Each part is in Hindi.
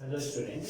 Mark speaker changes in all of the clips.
Speaker 1: हेलो स्टूडेंट,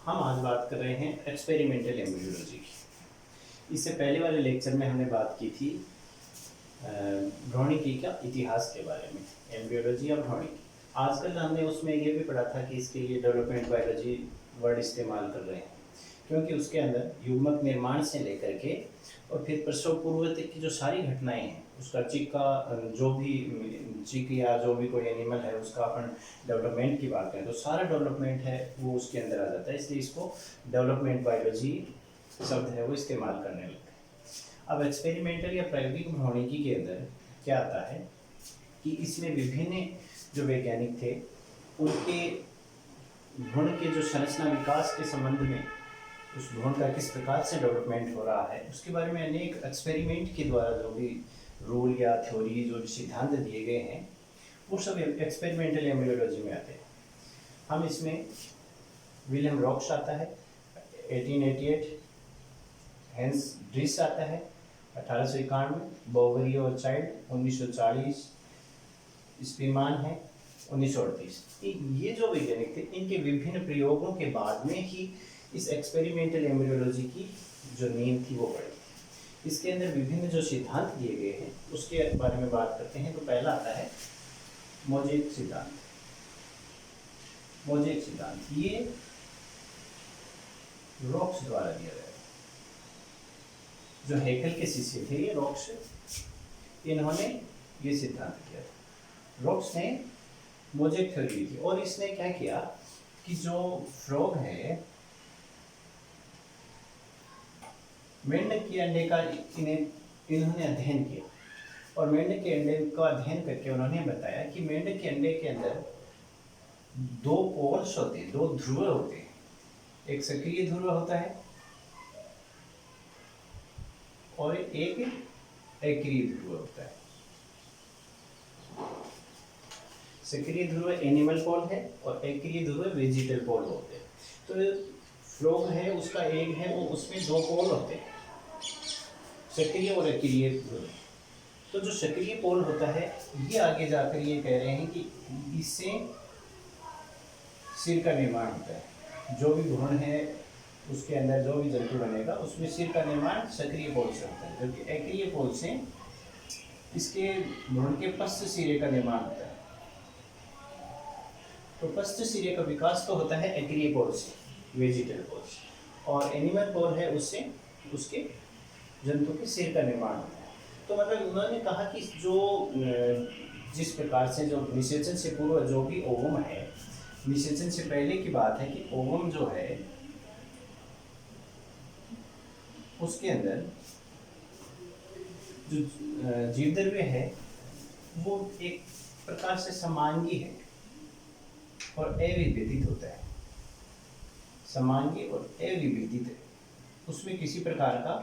Speaker 1: हम आज बात कर रहे हैं एक्सपेरिमेंटल एम्ब्रियोलॉजी की। इससे पहले वाले लेक्चर में हमने बात की थी भ्रूणिकी का इतिहास के बारे में, एम्ब्रियोलॉजी और भ्रूणिकी। आजकल हमने उसमें ये भी पढ़ा था कि इसके लिए डेवलपमेंट बायोलॉजी वर्ड इस्तेमाल कर रहे हैं, क्योंकि उसके अंदर युग्मक निर्माण से लेकर के और फिर प्रसव पूर्व तक की जो सारी घटनाएं हैं, उसका चिक का जो भी चिक या जो भी कोई एनिमल है उसका अपन डेवलपमेंट की बात करें तो सारा डेवलपमेंट है वो उसके अंदर आ जाता है। इसलिए इसको डेवलपमेंट बायोलॉजी शब्द है वो इस्तेमाल करने लगते हैं। अब एक्सपेरिमेंटल या प्रायोगिक भ्रूणिकी के अंदर क्या आता है कि इसमें विभिन्न जो वैज्ञानिक थे उनके भ्रूण के जो संरचना विकास के संबंध में, उस भ्रूण का किस प्रकार से डेवलपमेंट हो रहा है उसके बारे में अनेक एक्सपेरिमेंट के द्वारा जो भी रूल या थ्योरी जो भी सिद्धांत दिए गए हैं वो सब एक्सपेरिमेंटल एम्ब्रियोलॉजी में आते हैं। हम इसमें विलियम रॉक्स आता है 1888, हेंस ड्रिस आता है 1891, बोवेरी और चाइल्ड 1940, स्पीमान है 1938। ये जो वैज्ञानिक थे इनके विभिन्न प्रयोगों के बाद में ही इस एक्सपेरिमेंटल एम्ब्रियोलॉजी की जो नींव थी वो पड़ी। इसके अंदर विभिन्न जो सिद्धांत दिए गए हैं उसके बारे में बात करते हैं। तो पहला आता है मोज़ेक सिद्धांत। मोज़ेक सिद्धांत ये रॉक्स द्वारा दिया गया, जो हैकेल के शिष्य थे ये रॉक्स, इन्होंने ये सिद्धांत किया था। रॉक्स ने मोज़ेक थ्योरी दी थी और इसने क्या किया कि जो फ्रॉग है, मेंढक के अंडे का इन्होंने अध्ययन किया और मेंढक के अंडे का अध्ययन करके उन्होंने बताया कि मेंढक के अंडे के अंदर दो पोल्स होते हैं, दो ध्रुव होते हैं। एक सक्रिय ध्रुव होता है और एक अक्रिय ध्रुव होता है। सक्रिय ध्रुव एनिमल पोल है और अक्रिय ध्रुव वेजिटल पोल होते हैं। तो फ्रॉग है उसका एग है वो, उसमें दो पोल होते हैं, सक्रिय और अक्रिय ध्रुव। तो जो सक्रिय पोल होता है ये आगे जाकर ये कह रहे हैं कि इससे सिर का निर्माण होता है। जो भी भ्रूण है उसके अंदर जो भी जंतु बनेगा उसमें सिर का निर्माण सक्रिय पोल से होता है, जबकि अक्रिय पोल से इसके भ्रूण के पश्च सिरे का निर्माण होता है। तो पश्च सिरे का विकास तो होता है अक्रिय पोल से, वेजिटल पोल से, और एनिमल पोल है उससे उसके जंतु के सिर का निर्माण होता है। तो मतलब उन्होंने कहा कि जो जिस प्रकार से जो निषेचन से पूर्व जो भी ओवम है, निषेचन से पहले की बात है कि ओवम जो है उसके अंदर जो जीवद्रव्य है वो एक प्रकार से समांगी है और अविभेदित होता है। समांगी और अविभेदित है, उसमें किसी प्रकार का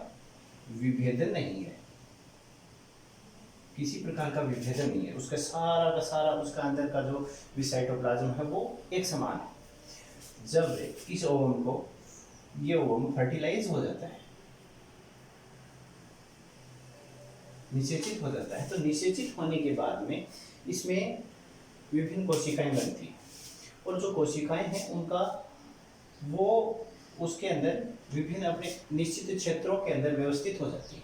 Speaker 1: विभेदन नहीं है, किसी प्रकार का विभेदन नहीं है। उसका सारा का सारा उसका अंदर का जो भी साइटोप्लाज्म है वो एक समान है। जब इस ओवम को ये ओवम फर्टिलाइज हो जाता है, निषेचित हो जाता है, तो निषेचित होने के बाद में इसमें विभिन्न कोशिकाएं बनती हैं और जो कोशिकाएं हैं उनका वो उसके अंदर विभिन्न अपने निश्चित क्षेत्रों के अंदर व्यवस्थित हो जाती है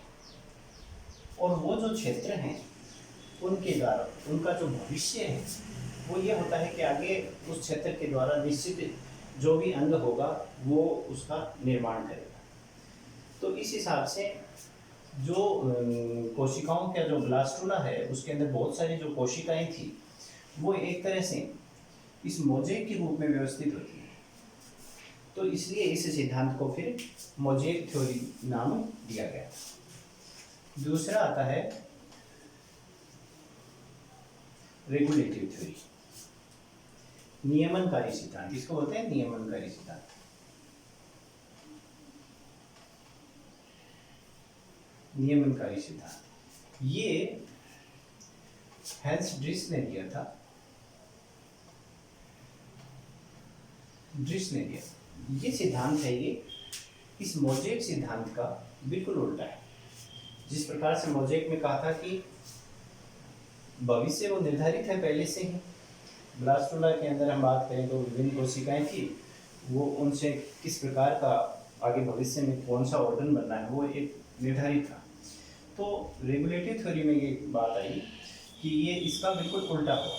Speaker 1: और वो जो क्षेत्र हैं उनके द्वारा उनका जो भविष्य है वो ये होता है कि आगे उस क्षेत्र के द्वारा निश्चित जो भी अंग होगा वो उसका निर्माण करेगा। तो इस हिसाब से जो कोशिकाओं का जो ब्लास्टुला है उसके अंदर बहुत सारी जो कोशिकाएं थी वो एक तरह से इस मोज़ेक के रूप में व्यवस्थित होती है। तो इसलिए इस सिद्धांत को फिर मोज़ेक थ्योरी नाम दिया गया। दूसरा आता है रेगुलेटिव थ्योरी, नियमनकारी सिद्धांत। इसको बोलते हैं नियमनकारी सिद्धांत। नियमनकारी सिद्धांत ये हेंस ड्रिस ने दिया था। ड्रिस ने दिया ये सिद्धांत है, ये इस मोज़ेक सिद्धांत का बिल्कुल उल्टा है। जिस प्रकार से मोज़ेक में कहा था कि भविष्य वो निर्धारित है पहले से ही, ब्लास्टुला के अंदर हम बात करें तो विभिन्न कोशिकाएं थी, वो उनसे किस प्रकार का आगे भविष्य में कौन सा ऑर्गन बनना है वो एक निर्धारित था। तो रेगुलेटरी थ्योरी में ये बात आई कि ये इसका बिल्कुल उल्टा हुआ।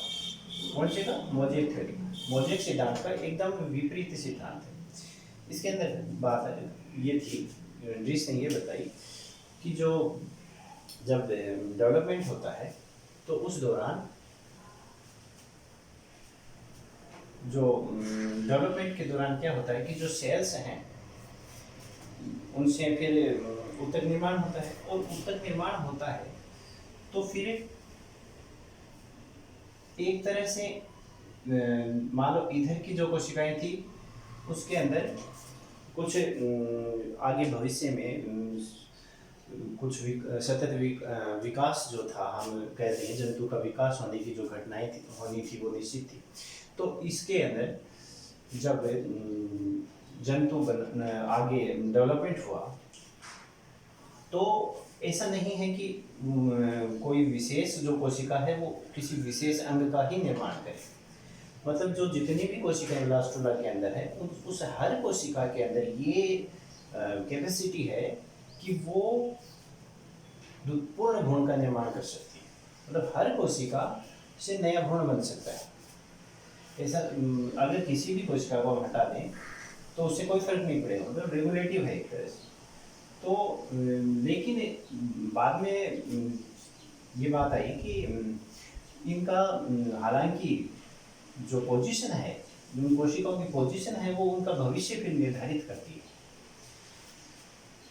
Speaker 1: कौन से का? Mosaic theory. मोजेक सिद्धांत का एकदम विपरीत सिद्धांत है। इसके अंदर बात ये थी, ड्रीस ने ये बताई कि जो जब डेवलपमेंट होता है तो उस दौरान जो डेवलपमेंट के दौरान क्या होता है कि जो सेल्स हैं उनसे फिर ऊतक निर्माण होता है, और ऊतक निर्माण होता है तो फिर एक तरह से मान लो इधर की जो कोशिकाएं थी उसके अंदर कुछ आगे भविष्य में कुछ सतत विकास जो था, हम कहते हैं जंतु का विकास होने की जो घटनाएं होनी थी वो निश्चित थी। तो इसके अंदर जब जंतु आगे डेवलपमेंट हुआ तो ऐसा नहीं है कि कोई विशेष जो कोशिका है वो किसी विशेष अंग का ही निर्माण करे। मतलब जो जितनी भी कोशिकाएं ब्लास्टुला के अंदर है उस हर कोशिका के अंदर ये कैपेसिटी है कि वो पूर्ण भ्रूण का निर्माण कर सकती है। मतलब हर कोशिका से नया भ्रूण बन सकता है। ऐसा अगर किसी भी कोशिका को हम हटा दें तो उससे कोई फर्क नहीं पड़ेगा, मतलब रेगुलेटिव है एक तरह से। तो लेकिन बाद में ये बात आई कि इनका हालांकि जो पोजीशन है, जो कोशिकाओं की पोजीशन है वो उनका भविष्य फिर निर्धारित करती है।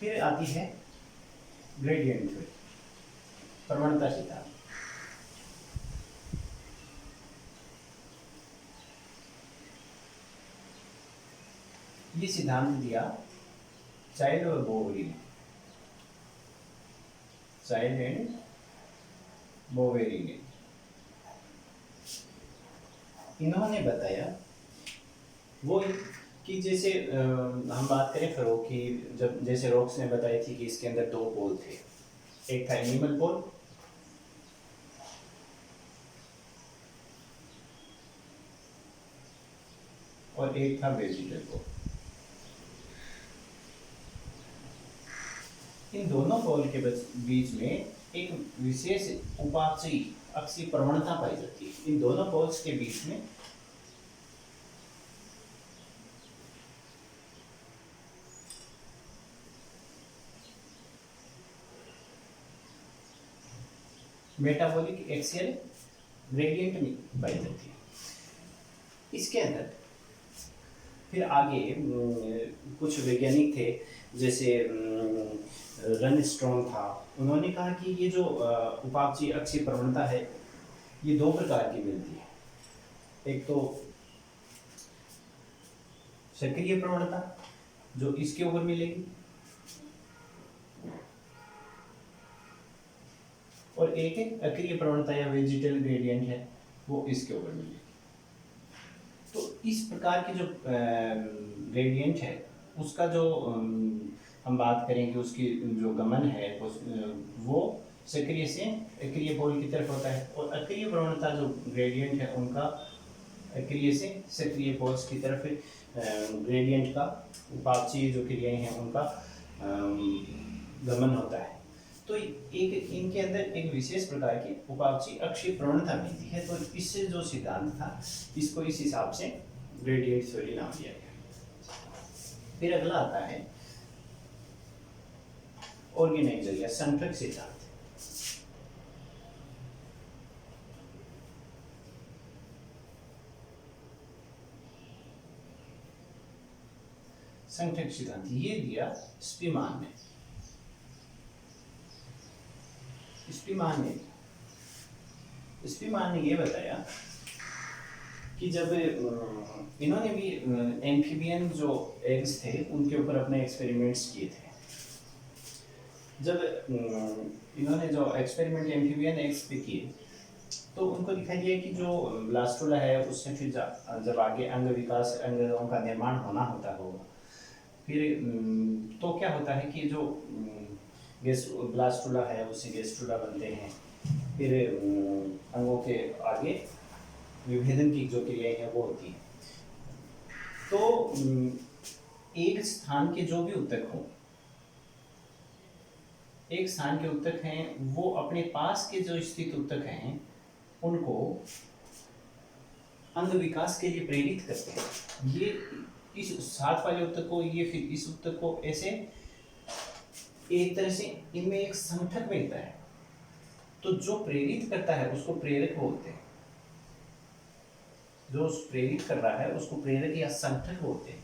Speaker 1: फिर आती है ग्रेडियंट थ्योरी, प्रवणता सिद्धांत। ये सिद्धांत दिया चाइल्ड और बोवेरी ने, चाइल्ड एंड बोवेरी ने। इन्होंने बताया वो कि जैसे हम बात करें फरो की, जब जैसे रॉक्स ने बताई थी कि इसके अंदर दो पोल थे, एक था एनिमल पोल और एक था वेजिटल पोल। इन दोनों पोल के बीच में एक विशेष उपापचयी अक्षीय प्रवणता पाई जाती है। इन दोनों पोल्स के बीच में मेटाबॉलिक एक्सियल ग्रेडियंट में पाई जाती है। इसके अंदर फिर आगे कुछ वैज्ञानिक थे, जैसे रन स्ट्रॉन्ग था। उन्होंने कहा कि ये जो उपापचयी अक्षीय प्रवणता है ये दो प्रकार की मिलती है। एक तो सक्रिय प्रवणता जो इसके ऊपर मिलेगी, और एक है अक्रिय प्रवणता या वेजिटल ग्रेडियंट है वो इसके ऊपर मिलेगी। तो इस प्रकार की जो ग्रेडियंट है उसका जो हम बात करेंगे उसकी जो गमन है वो सक्रिय से अक्रिय पोल की तरफ होता है, और अक्रिय प्रवणता जो ग्रेडियंट है उनका अक्रिय से सक्रिय पोल्स की तरफ ग्रेडियंट का उपापचयी जो क्रियाएं हैं उनका गमन होता है। तो एक इनके अंदर एक विशेष प्रकार की उपापचयी अक्षीय प्रवणता मिलती है। तो इससे जो सिद्धांत था इसको इस हिसाब से ग्रेडियंट थ्योरी नाम दिया गया। फिर अगला आता है ऑर्गेनाइजर या संठक सिद्धांत। संठक सिद्धांत ये दिया स्पीमान ने। स्पीमान ने ये बताया कि जब इन्होंने भी एम्फीबियन जो एग्स थे उनके ऊपर अपने एक्सपेरिमेंट्स किए थे। जब इन्होंने जो एक्सपेरिमेंट एम्फीबियन एग्स पे किए तो उनको दिखाई दिया कि जो ब्लास्टुला है उससे फिर जब आगे अंग विकास, अंगों का निर्माण होना होता होगा, फिर तो क्या होता है कि जो ब्लास्टुला है उससे गेस्ट्रुला बनते हैं, फिर अंगों के आगे विभेदन की जो क्रियाएं हैं वो होती हैं। तो एक स्थान के जो भी उत्तक हों, एक स्थान के उत्तक हैं, वो अपने पास के जो स्थित उत्तक हैं उनको अंग विकास के लिए प्रेरित करते हैं। ये इस साथ वाले उत्तक को, ये फिर इस उत्तक को, ऐसे एक तरह से इनमें एक संगठक मिलता है। तो जो प्रेरित करता है उसको प्रेरक बोलते हैं, जो प्रेरित कर रहा है उसको प्रेरक या संगठक बोलते हैं।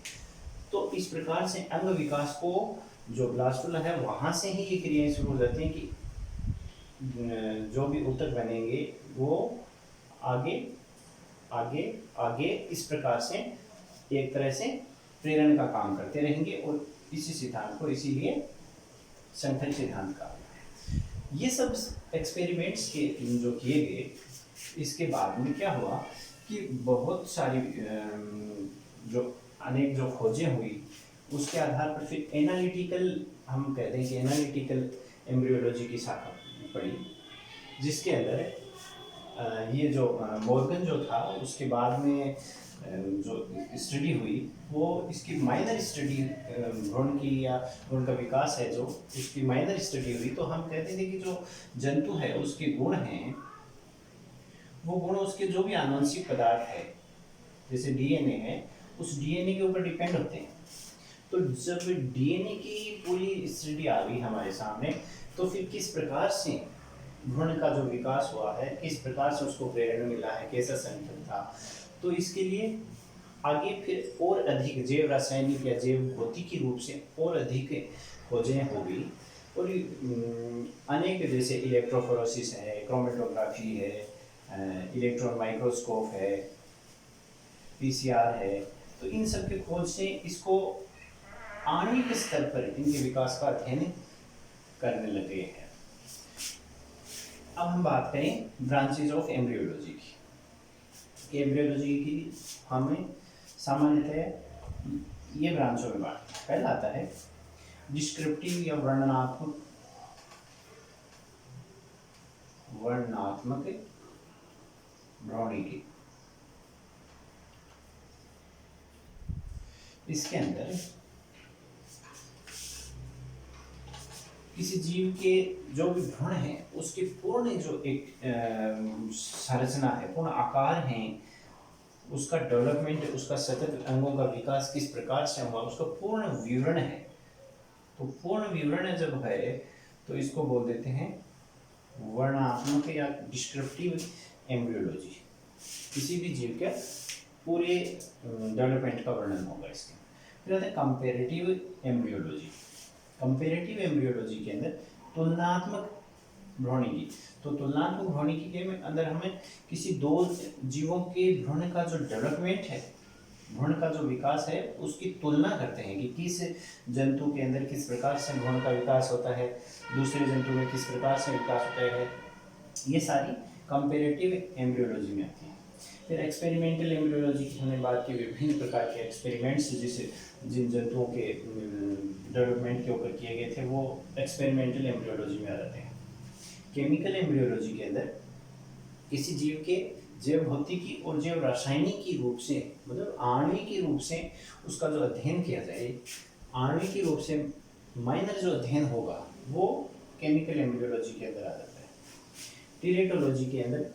Speaker 1: तो इस प्रकार से अंग विकास को जो ब्लास्टुला है वहां से ही ये क्रियाएं शुरू हो जाती हैं कि जो भी उत्तक बनेंगे वो आगे आगे आगे इस प्रकार से एक तरह से प्रेरण का काम करते रहेंगे, और इसी सिद्धांत को इसीलिए संगठन सिद्धांत कहा है। ये सब एक्सपेरिमेंट्स के जो किए गए, इसके बाद में क्या हुआ कि बहुत सारी जो अनेक जो खोजें हुई, उसके आधार पर फिर एनालिटिकल, हम कहते हैं कि एनालिटिकल एम्ब्रियोलॉजी की शाखा पड़ी, जिसके अंदर ये जो मॉर्गन जो था, उसके बाद में जो स्टडी हुई वो इसकी माइनर स्टडी भ्रूण की या भ्रूण का विकास है जो इसकी माइनर स्टडी हुई। तो हम कहते थे कि जो जंतु है उसके गुण हैं, वो गुण उसके जो भी आनुवंशिक पदार्थ है, जैसे डीएनए है, उस डीएनए के ऊपर डिपेंड होते हैं। तो जब डीएनए की पूरी स्टडी आ गई हमारे सामने, तो फिर किस प्रकार से भ्रूण का जो विकास हुआ है, किस प्रकार से उसको प्रेरणा मिला है, कैसा संगठन था, तो इसके लिए आगे फिर और अधिक जैव रासायनिक या जैव भौतिकी रूप से और अधिक खोजें हो गई। और अनेक जैसे इलेक्ट्रोफोरेसिस है, क्रोमेटोग्राफी है, इलेक्ट्रॉन माइक्रोस्कोप है, पीसीआर है, तो इन सब के खोज से इसको आणविक स्तर पर इनके विकास का अध्ययन करने लगे हैं। अब हम बात करें ब्रांचेज ऑफ एम्ब्रियोलॉजी की। एम्ब्रियोलॉजी की हमें सामान्यतः ये ब्रांचों में बांट, पहला आता है डिस्क्रिप्टिव या वर्णनात्मक भ्रूणिकी। इसके अंदर किसी जीव के जो भी भ्रूण है उसके पूर्ण जो एक संरचना है, पूर्ण आकार है, उसका डेवलपमेंट, उसका सतत अंगों का विकास किस प्रकार से हुआ, उसका पूर्ण विवरण है। तो पूर्ण विवरण जब है तो इसको बोल देते हैं वर्णनात्मक या डिस्क्रिप्टिव एम्ब्रियोलॉजी। किसी भी जीव के पूरे डेवलपमेंट का वर्णन होगा इसके। फिर आता है कंपैरेटिव एम्ब्रियोलॉजी। कंपैरेटिव एम्ब्रियोलॉजी के अंदर तुलनात्मक भ्रूणिकी। तो तुलनात्मक भ्रूणिकी के अंदर हमें किसी दो जीवों के भ्रूण का जो डेवलपमेंट है, भ्रूण का जो विकास है, उसकी तुलना करते हैं कि किस जंतु के अंदर किस प्रकार से भ्रूण का विकास होता है, दूसरे जंतु में किस प्रकार से विकास होता है। ये सारी कंपैरेटिव एम्ब्रियोलॉजी में आती है। फिर एक्सपेरिमेंटल एम्ब्रियोलॉजी की हमने बात की, विभिन्न प्रकार के एक्सपेरिमेंट्स जिसे जिन जंतुओं के डेवलपमेंट के ऊपर किए गए थे वो एक्सपेरिमेंटल एम्ब्रियोलॉजी में आ जाते हैं। केमिकल एम्ब्रियोलॉजी के अंदर किसी जीव के जैव भौतिकी और जैव रासायनिकी रूप से, मतलब आणविक रूप से उसका जो अध्ययन किया जाए, आणविक रूप से माइनर जो अध्ययन होगा वो केमिकल एम्ब्रियोलॉजी के अंदर आ जाता है। टीरेटोलॉजी के अंदर,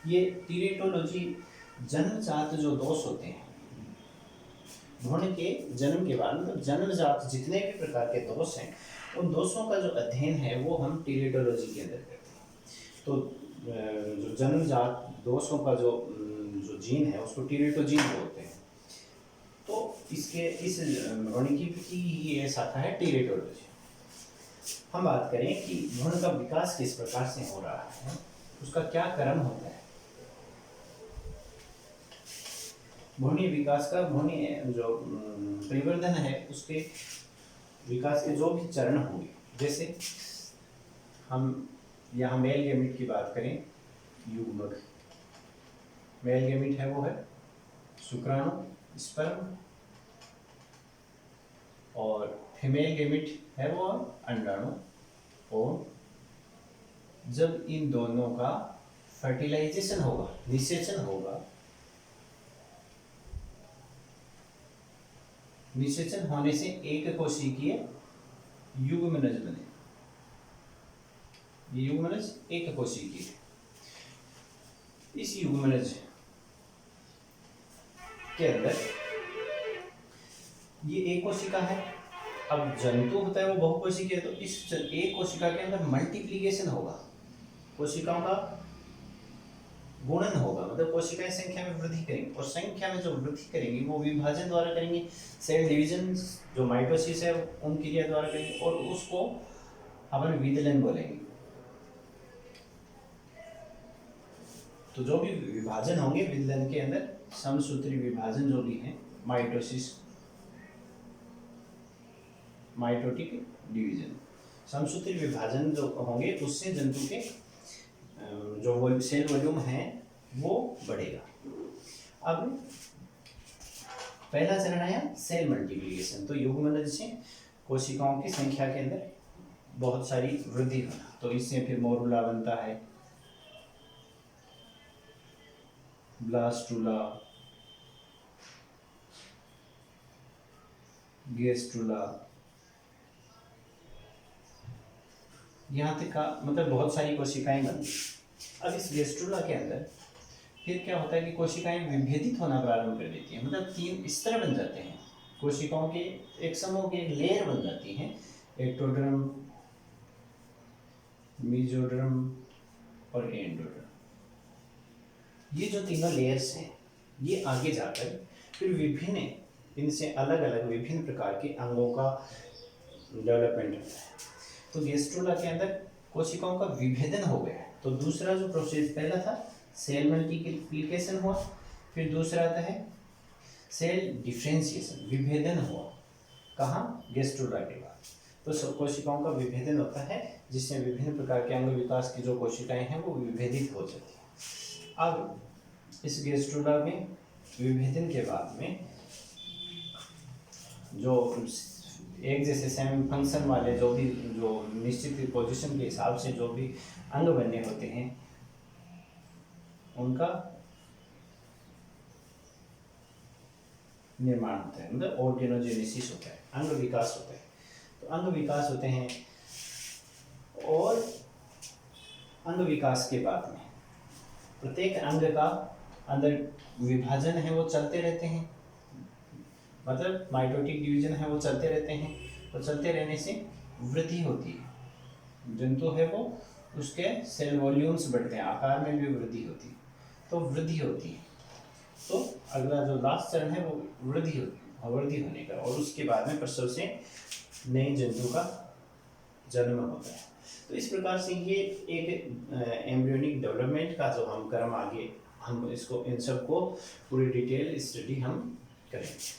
Speaker 1: ये टीरेटोलॉजी जन्मजात जो दोष होते हैं भ्रूण के जन्म के बाद, मतलब जन्मजात जितने भी प्रकार के दोष हैं, उन दोषों का जो अध्ययन है वो हम टीरेटोलॉजी के अंदर करते हैं। तो जो जन्मजात दोषों का जो जीन है उसको टीरेटोजीन बोलते हैं। तो इसके इस भ्रूणिकी की ये शाखा है टीरेटोलॉजी। हम बात करें कि भ्रूण का विकास किस प्रकार से हो रहा है, उसका क्या क्रम होता है। भ्रूणीय विकास का, भ्रूणीय जो परिवर्धन है उसके विकास के जो भी चरण होंगे, जैसे हम यहाँ मेल गैमीट की बात करें, युग्मक मेल गैमीट है वो है शुक्राणु, स्पर्म, और फीमेल गैमीट है वो अंडाणु। और जब इन दोनों का फर्टिलाइजेशन होगा, निषेचन होगा, निषेचन होने से एक कोशिकीय युग्मनज बने। ये युग्मनज एक कोशिकीय, इस युग्मनज के अंदर ये एक कोशिका है। अब जंतु होता है वो बहुकोशिकीय, तो इस एक कोशिका के अंदर मल्टीप्लिकेशन होगा, कोशिकाओं का गुणन होगा, मतलब कोशिकाएं संख्या में वृद्धि करेंगी, और संख्या में जो वृद्धि करेंगी वो विभाजन द्वारा करेंगी, सेल डिवीजन जो माइटोसिस है उन क्रिया द्वारा करेंगे, और उसको अपन विदलन बोलेंगे। तो जो भी विभाजन होंगे विदलन के अंदर, समसूत्री विभाजन जो भी है, माइटोसिस, माइटोटिक डिवीजन, समसूत्री विभाजन जो होंगे उससे जंतु के जो सेल वॉल्यूम है वो बढ़ेगा। अब पहला चरण आया सेल मल्टीप्लिकेशन, तो युग्मनज से कोशिकाओं की संख्या के अंदर बहुत सारी वृद्धि होना, तो इससे फिर मोरुला बनता है, ब्लास्टुला, गेस्ट्रुला, यहाँ तक का मतलब बहुत सारी कोशिकाएं बनती। अब इस गेस्ट्रुला के अंदर फिर क्या होता है कि कोशिकाएं विभेदित होना प्रारंभ कर देती हैं, मतलब 3 स्तर बन जाते हैं, कोशिकाओं के एक समूह की एक लेयर बन जाती है, एक्टोडर्म, मेसोडर्म और एंडोडर्म। ये जो तीनों लेयर्स हैं ये आगे जाकर फिर विभिन्न, इनसे अलग अलग विभिन्न प्रकार के अंगों का डेवलपमेंट होता है। तो गेस्ट्रुला के अंदर कोशिकाओं का विभेदन हो गया है, तो दूसरा जो प्रोसेस पहला था सेल मल्टीप्लिकेशन हुआ, फिर दूसरा आता है सेल डिफरेंशिएशन, विभेदन हुआ, कहाँ, गेस्ट्रुला के बाद। तो कोशिकाओं का विभेदन होता है जिससे विभिन्न प्रकार के अंग विकास की जो कोशिकाएं हैं वो विभेदित हो जाती हैं। अब इस गेस्ट्रुला में विभेदन के बाद में जो एक जैसे सेम फंक्शन वाले जो भी, जो निश्चित पोजीशन के हिसाब से जो भी अंग बने होते हैं उनका निर्माण होता है, मतलब ऑर्गेनोजेनेसिस होता है, अंग विकास होता है। तो अंग विकास होते हैं, और अंग विकास के बाद में प्रत्येक अंग का अंदर विभाजन है वो चलते रहते हैं, मतलब माइटोटिक डिवीजन है वो चलते रहते हैं, और चलते रहने से वृद्धि होती है, जंतु है वो उसके सेल वॉल्यूम्स बढ़ते हैं, आकार में भी वृद्धि होती है, तो वृद्धि होती है। तो अगला जो लास्ट चरण है वो वृद्धि होने का, और उसके बाद में प्रसव से नए जंतु का जन्म होता है। तो इस प्रकार से ये एक एम्ब्रियोनिक डेवलपमेंट का जो हम क्रम आगे हम इसको इन सब को पूरी डिटेल स्टडी हम करेंगे।